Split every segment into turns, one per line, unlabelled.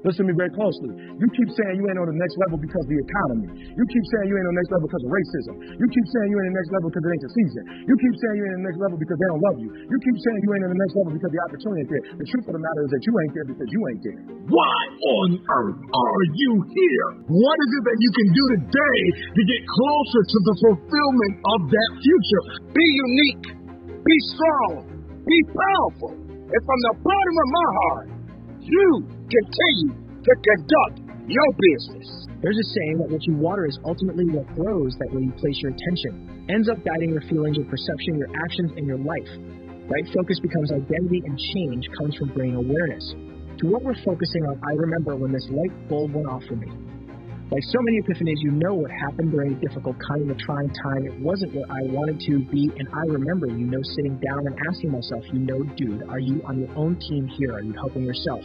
Listen to me very closely. You keep saying you ain't on the next level because of the economy. You keep saying you ain't on the next level because of racism. You keep saying you ain't on the next level because it ain't the season. You keep saying you ain't on the next level because they don't love you. You keep saying you ain't on the next level because the opportunity ain't there. The truth of the matter is that you ain't there because you ain't there.
Why on earth are you here? What is it that you can do today to get closer to the fulfillment of that future? Be unique. Be strong. Be powerful. And from the bottom of my heart, you continue to conduct your business.
There's a saying that what you water is ultimately what grows that where you place your attention. Ends up guiding your feelings, your perception, your actions, and your life. Right focus becomes identity, and change comes from bringing awareness. To what we're focusing on, I remember when this light bulb went off for me. Like so many epiphanies, you know what happened during a difficult, kind of a trying time. It wasn't what I wanted to be, and I remember, sitting down and asking myself, dude, are you on your own team here? Are you helping yourself?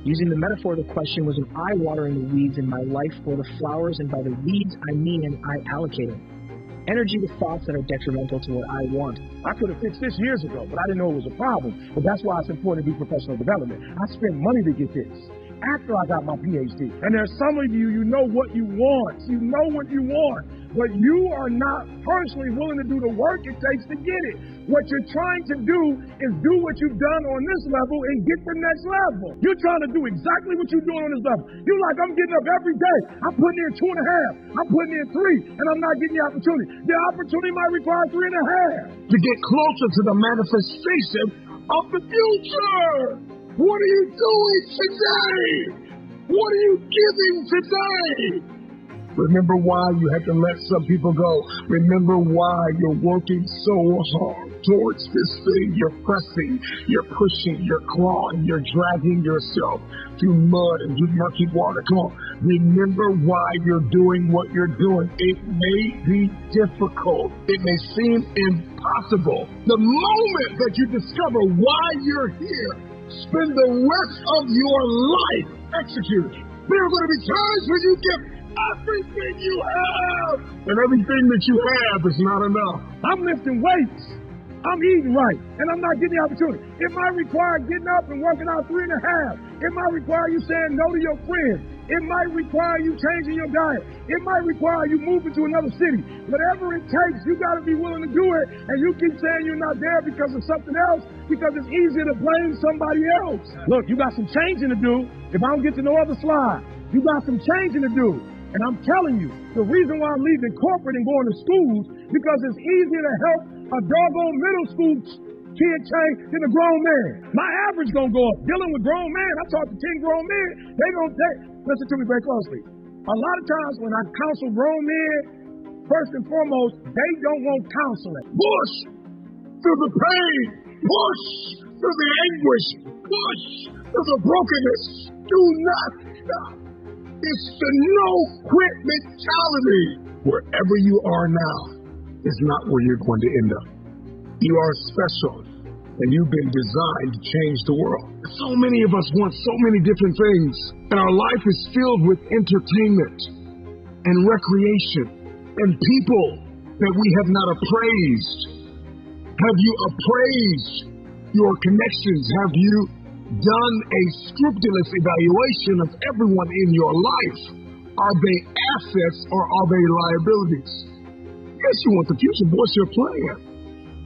Using the metaphor, the question was, am I watering the weeds in my life or the flowers? And by the weeds, I mean, am I allocating energy to thoughts that are detrimental to what I want?
I could have fixed this years ago, but I didn't know it was a problem. But that's why it's important to do professional development. I spent money to get this after I got my PhD. And there's some of you, you know what you want. You know what you want. But you are not personally willing to do the work it takes to get it. What you're trying to do is do what you've done on this level and get the next level. You're trying to do exactly what you're doing on this level. You're like, I'm getting up every day. I'm putting in 2.5. I'm putting in 3, and I'm not getting the opportunity. The opportunity might require 3.5.
To get closer to the manifestation of the future. What are you doing today? What are you giving today? Remember why you had to let some people go. Remember why you're working so hard towards this thing. You're pressing, you're pushing, you're clawing, you're dragging yourself through mud and through murky water. Come on. Remember why you're doing what you're doing. It may be difficult. It may seem impossible. The moment that you discover why you're here, spend the rest of your life executing. There are going to be times when you give everything you have, and everything that you have is not enough.
I'm lifting weights. I'm eating right, and I'm not getting the opportunity. It might require getting up and working out 3.5. It might require you saying no to your friends. It might require you changing your diet. It might require you moving to another city. Whatever it takes, you got to be willing to do it. And you keep saying you're not there because of something else, because it's easier to blame somebody else. Look, you got some changing to do. If I don't get to no other slide, you got some changing to do. And I'm telling you, the reason why I'm leaving corporate and going to schools, because it's easier to help a doggone middle school kid change than a grown man. My average gonna go up. Dealing with grown men, I talk to 10 grown men, listen to me very closely. A lot of times when I counsel grown men, first and foremost, they don't want counseling.
Push through the pain. Push through the anguish. Push through the brokenness. Do not stop. It's the no-quit mentality. Wherever you are now is not where you're going to end up. You are special, and you've been designed to change the world. So many of us want so many different things, and our life is filled with entertainment and recreation and people that we have not appraised. Have you appraised your connections? Have you done a scrupulous evaluation of everyone in your life? Are they assets or are they liabilities? Yes, you want the future, but what's your plan?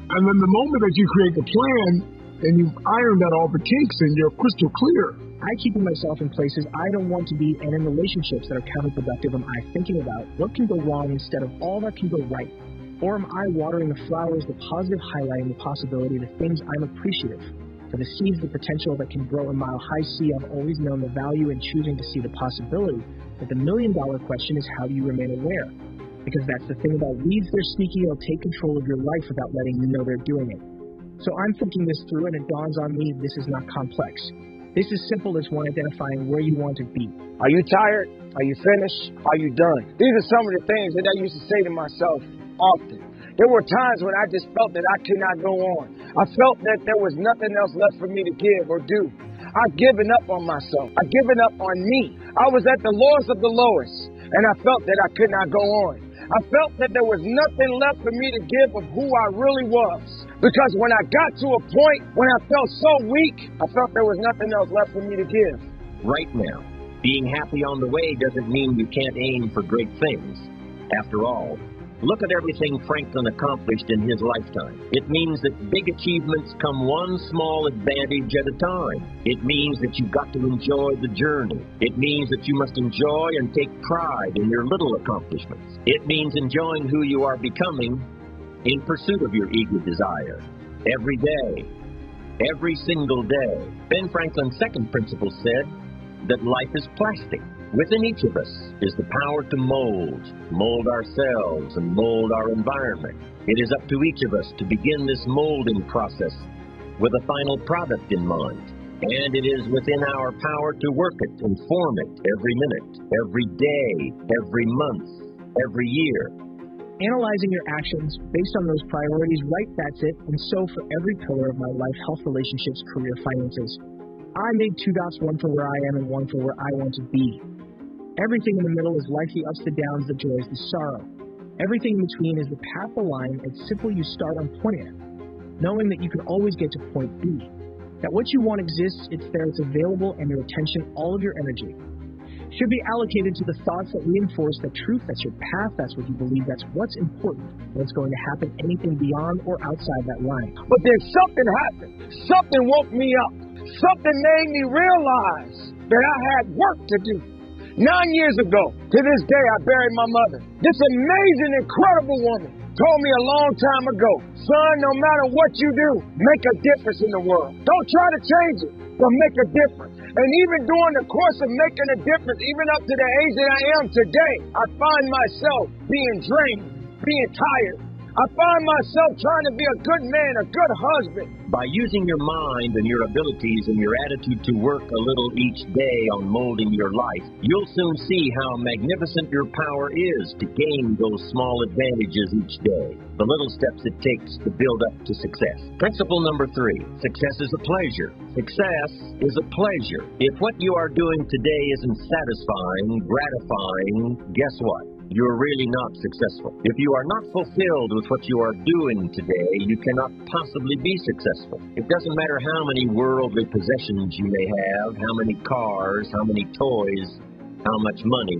And then the moment that you create the plan and you've ironed out all the kinks and you're crystal clear.
I keep myself in places I don't want to be, and in relationships that are counterproductive. Am I thinking about what can go wrong instead of all that can go right? Or am I watering the flowers, the positive, highlighting the possibility, the things I'm appreciative? For the seeds, the potential that can grow a mile-high sea. I've always known the value in choosing to see the possibility. But the million-dollar question is, how do you remain aware? Because that's the thing about weeds, they're sneaky. They'll take control of your life without letting you know they're doing it. So I'm thinking this through, and it dawns on me this is not complex. This is simple as one identifying where you want to be.
Are you tired? Are you finished? Are you done? These are some of the things that I used to say to myself often. There were times when I just felt that I could not go on. I felt that there was nothing else left for me to give or do. I've given up on myself. I've given up on me. I was at the lowest of the lowest, and I felt that I could not go on. I felt that there was nothing left for me to give of who I really was. Because when I got to a point when I felt so weak, I felt there was nothing else left for me to give.
Right now, Being happy on the way doesn't mean you can't aim for great things. After all, look at everything Franklin accomplished in his lifetime. It means that big achievements come one small advantage at a time. It means that you've got to enjoy the journey. It means that you must enjoy and take pride in your little accomplishments. It means enjoying who you are becoming in pursuit of your eager desire. Every day, every single day. Ben Franklin's second principle said that life is plastic. Within each of us is the power to mold ourselves and mold our environment. It is up to each of us to begin this molding process with a final product in mind. And it is within our power to work it and form it every minute, every day, every month, every year.
Analyzing your actions based on those priorities, right, that's it, and so for every pillar of my life, health, relationships, career, finances. I made 2 dots, one for where I am and one for where I want to be. Everything in the middle is life, the ups, the downs, the joys, the sorrow. Everything in between is the path, the line. It's simple, you start on point A, knowing that you can always get to point B. That what you want exists, it's there, it's available, and your attention, all of your energy, should be allocated to the thoughts that reinforce the truth. That's your path, that's what you believe, that's what's important, what's going to happen, anything beyond or outside that line.
But then something happened. Something woke me up. Something made me realize that I had work to do. 9 years ago, to this day, I buried my mother. This amazing, incredible woman told me a long time ago, son, no matter what you do, make a difference in the world. Don't try to change it, but make a difference. And even during the course of making a difference, even up to the age that I am today, I find myself being drained, being tired. I find myself trying to be a good man, a good husband.
By using your mind and your abilities and your attitude to work a little each day on molding your life, you'll soon see how magnificent your power is to gain those small advantages each day. The little steps it takes to build up to success. Principle number 3, success is a pleasure. Success is a pleasure. If what you are doing today isn't satisfying, gratifying, guess what? You're really not successful. If you are not fulfilled with what you are doing today, you cannot possibly be successful. It doesn't matter how many worldly possessions you may have, how many cars, how many toys, how much money.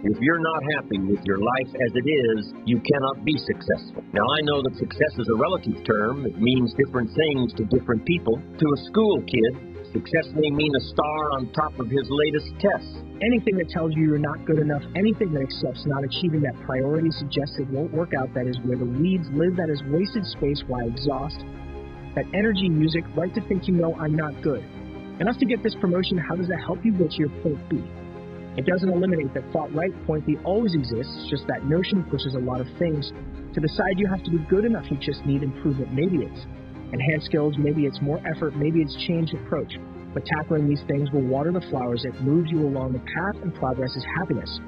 If you're not happy with your life as it is, you cannot be successful. Now, I know that success is a relative term. It means different things to different people. To a school kid, success may mean a star on top of his latest test.
Anything that tells you you're not good enough, anything that accepts not achieving that priority suggests it won't work out, that is where the weeds live, that is wasted space, why exhaust. That energy music, right to think you know I'm not good. Enough to get this promotion, how does that help you get to your point B? It doesn't eliminate that thought right, point B always exists, just that notion pushes a lot of things to the side. You have to be good enough, you just need improvement. Maybe it's enhanced skills, maybe it's more effort, maybe it's changed approach. But tackling these things will water the flowers. It moves you along the path, and progress is happiness.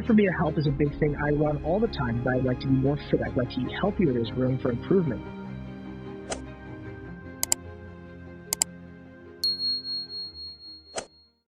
For me, health is a big thing I run all the time, but I'd like to be more fit. I'd like to eat healthier. There's room for improvement.